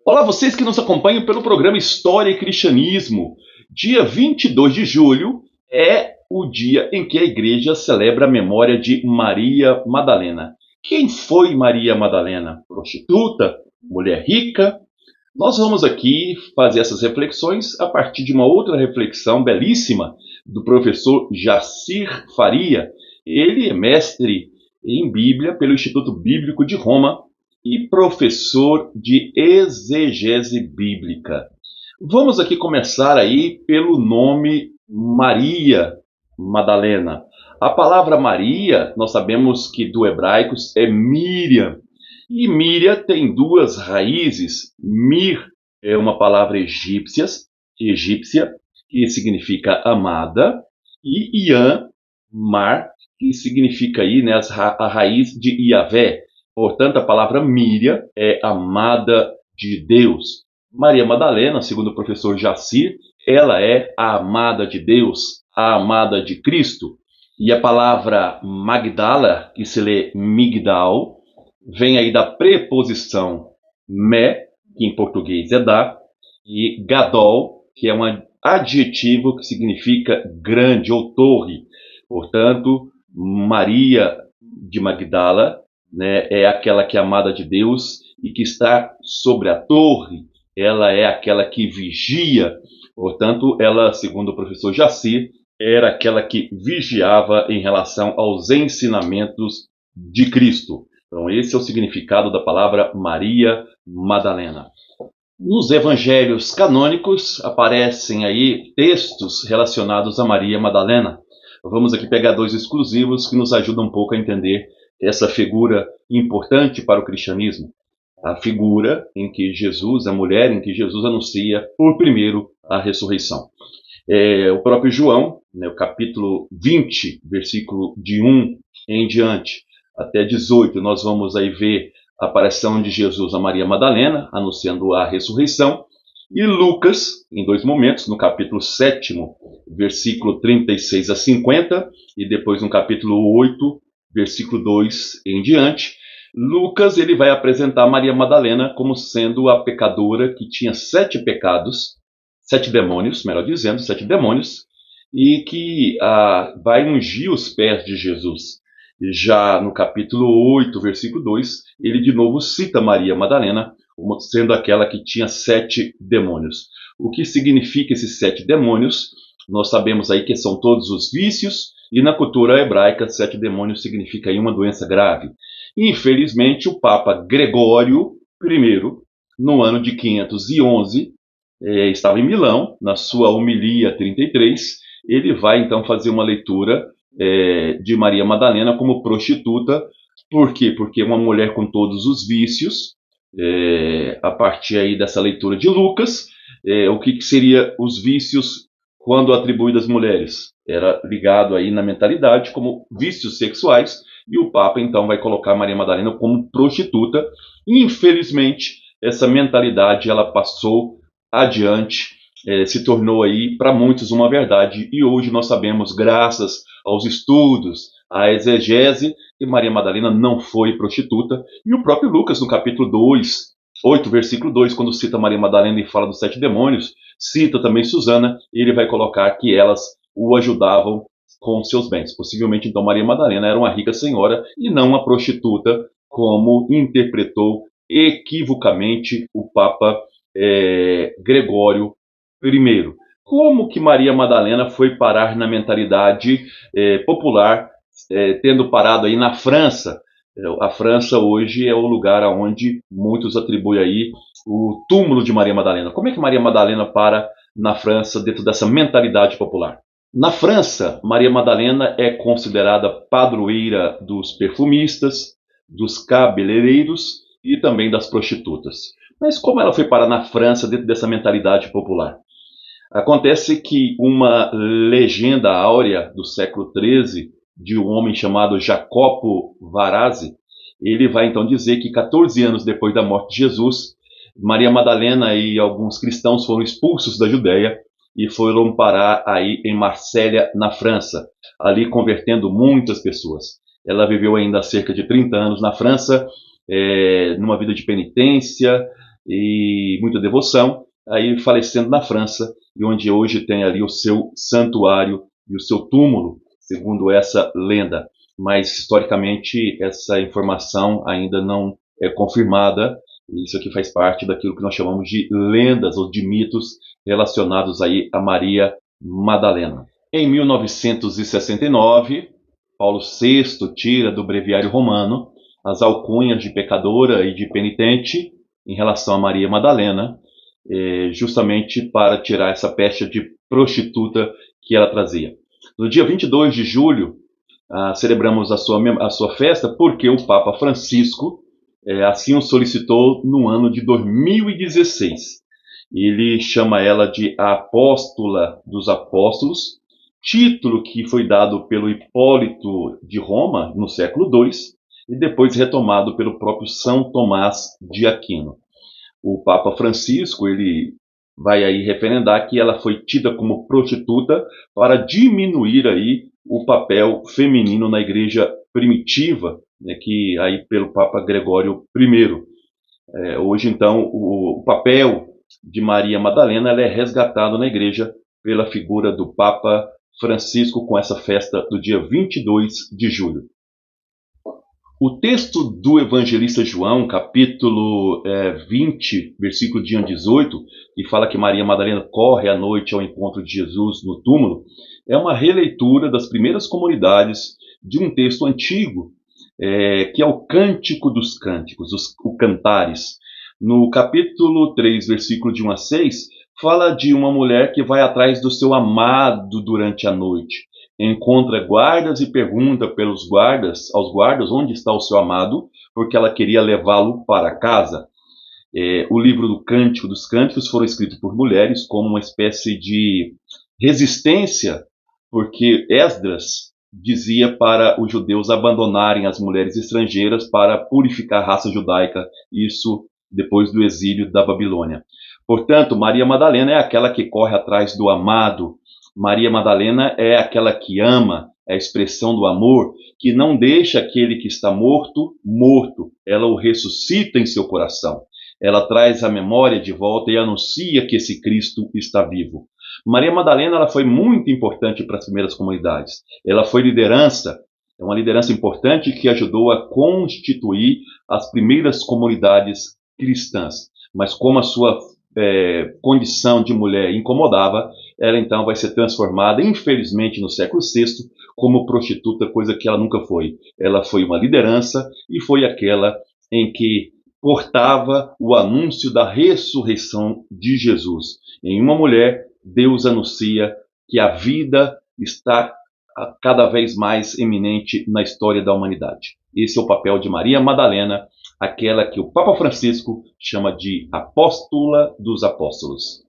Olá, vocês que nos acompanham pelo programa História e Cristianismo. Dia 22 de julho é o dia em que a igreja celebra a memória de Maria Madalena. Quem foi Maria Madalena? Prostituta? Mulher rica? Nós vamos aqui fazer essas reflexões a partir de uma outra reflexão belíssima do professor Jacir Faria. Ele é mestre em Bíblia pelo Instituto Bíblico de Roma e professor de exegese bíblica. Vamos aqui começar aí pelo nome Maria Madalena. A palavra Maria, nós sabemos que do hebraico é Miriam. E Miriam tem duas raízes. Mir é uma palavra egípcia, que significa amada, e Ian, mar, que significa aí, né, a raiz de Iavé. Portanto, a palavra Miriam é amada de Deus. Maria Madalena, segundo o professor Jacir, ela é a amada de Deus, a amada de Cristo. E a palavra Magdala, que se lê Migdal, vem aí da preposição me, que em português é da, e gadol, que é um adjetivo que significa grande ou torre. Portanto, Maria de Magdala, né, é aquela que é amada de Deus e que está sobre a torre. Ela é aquela que vigia. Portanto, ela, segundo o professor Jacir, era aquela que vigiava em relação aos ensinamentos de Cristo. Então, esse é o significado da palavra Maria Madalena. Nos evangelhos canônicos aparecem aí textos relacionados a Maria Madalena. Vamos aqui pegar dois exclusivos que nos ajudam um pouco a entender essa figura importante para o cristianismo. A figura em que Jesus, a mulher em que Jesus anuncia por primeiro a ressurreição. O próprio João, né, o capítulo 20, versículo de 1 em diante, até 18, nós vamos aí ver a aparição de Jesus a Maria Madalena, anunciando a ressurreição. E Lucas, em dois momentos, no capítulo 7, versículo 36 a 50, e depois no capítulo 8, versículo 2 em diante, Lucas ele vai apresentar Maria Madalena como sendo a pecadora que tinha 7 pecados, 7 demônios, melhor dizendo, 7 demônios, e que vai ungir os pés de Jesus. E já no capítulo 8, versículo 2, ele de novo cita Maria Madalena como sendo aquela que tinha 7 demônios. O que significa esses 7 demônios? Nós sabemos aí que são todos os vícios, e na cultura hebraica, 7 demônios significa aí uma doença grave. Infelizmente, o Papa Gregório I, no ano de 511, estava em Milão, na sua homilia 33, ele vai então fazer uma leitura de Maria Madalena como prostituta. Por quê? Porque uma mulher com todos os vícios, a partir aí dessa leitura de Lucas, o que seria os vícios quando atribuídos às mulheres? Era ligado aí na mentalidade como vícios sexuais, e o Papa então vai colocar Maria Madalena como prostituta. Infelizmente, essa mentalidade ela passou adiante, se tornou aí para muitos uma verdade, e hoje nós sabemos, graças aos estudos, à exegese, que Maria Madalena não foi prostituta. E o próprio Lucas, no capítulo 2, 8, versículo 2, quando cita Maria Madalena e fala dos 7 demônios, cita também Susana, e ele vai colocar que elas o ajudavam com seus bens. Possivelmente, então, Maria Madalena era uma rica senhora e não uma prostituta, como interpretou equivocamente o Papa Gregório I. Como que Maria Madalena foi parar na mentalidade popular, tendo parado aí na França? A França hoje é o lugar onde muitos atribuem aí o túmulo de Maria Madalena. Como é que Maria Madalena para na França dentro dessa mentalidade popular? Na França, Maria Madalena é considerada padroeira dos perfumistas, dos cabeleireiros e também das prostitutas. Mas como ela foi parar na França dentro dessa mentalidade popular? Acontece que uma legenda áurea do século XIII, de um homem chamado Jacopo Varazzi, ele vai então dizer que 14 anos depois da morte de Jesus, Maria Madalena e alguns cristãos foram expulsos da Judéia e foram parar aí em Marsella, na França, ali convertendo muitas pessoas. Ela viveu ainda cerca de 30 anos na França, numa vida de penitência, e muita devoção, aí falecendo na França, e onde hoje tem ali o seu santuário e o seu túmulo, segundo essa lenda. Mas historicamente essa informação ainda não é confirmada. Isso aqui faz parte daquilo que nós chamamos de lendas ou de mitos relacionados aí a Maria Madalena. Em 1969, Paulo VI tira do Breviário Romano as alcunhas de pecadora e de penitente em relação a Maria Madalena, justamente para tirar essa pecha de prostituta que ela trazia. No dia 22 de julho, celebramos a sua festa porque o Papa Francisco assim o solicitou no ano de 2016. Ele chama ela de a Apóstola dos Apóstolos, título que foi dado pelo Hipólito de Roma no século II e depois retomado pelo próprio São Tomás de Aquino. O Papa Francisco ele vai aí referendar que ela foi tida como prostituta para diminuir aí o papel feminino na igreja primitiva, né, que aí pelo Papa Gregório I. Hoje, então, o papel de Maria Madalena ela é resgatado na igreja pela figura do Papa Francisco com essa festa do dia 22 de julho. O texto do evangelista João, capítulo 20, versículo de 1 a 18, que fala que Maria Madalena corre à noite ao encontro de Jesus no túmulo, é uma releitura das primeiras comunidades de um texto antigo, que é o Cântico dos Cânticos, o Cantares. No capítulo 3, versículo de 1 a 6, fala de uma mulher que vai atrás do seu amado durante a noite. Encontra guardas e pergunta aos guardas onde está o seu amado, porque ela queria levá-lo para casa. O livro do Cântico dos Cânticos foram escritos por mulheres como uma espécie de resistência, porque Esdras dizia para os judeus abandonarem as mulheres estrangeiras para purificar a raça judaica, isso depois do exílio da Babilônia. Portanto, Maria Madalena é aquela que corre atrás do amado. Maria Madalena é aquela que ama, é a expressão do amor, que não deixa aquele que está morto, morto. Ela o ressuscita em seu coração. Ela traz a memória de volta e anuncia que esse Cristo está vivo. Maria Madalena ela foi muito importante para as primeiras comunidades. Ela foi liderança, é uma liderança importante que ajudou a constituir as primeiras comunidades cristãs. Mas como a sua condição de mulher incomodava, ela então vai ser transformada, infelizmente, no século VI, como prostituta, coisa que ela nunca foi. Ela foi uma liderança e foi aquela em que portava o anúncio da ressurreição de Jesus. Em uma mulher, Deus anuncia que a vida está cada vez mais eminente na história da humanidade. Esse é o papel de Maria Madalena, aquela que o Papa Francisco chama de Apóstola dos Apóstolos.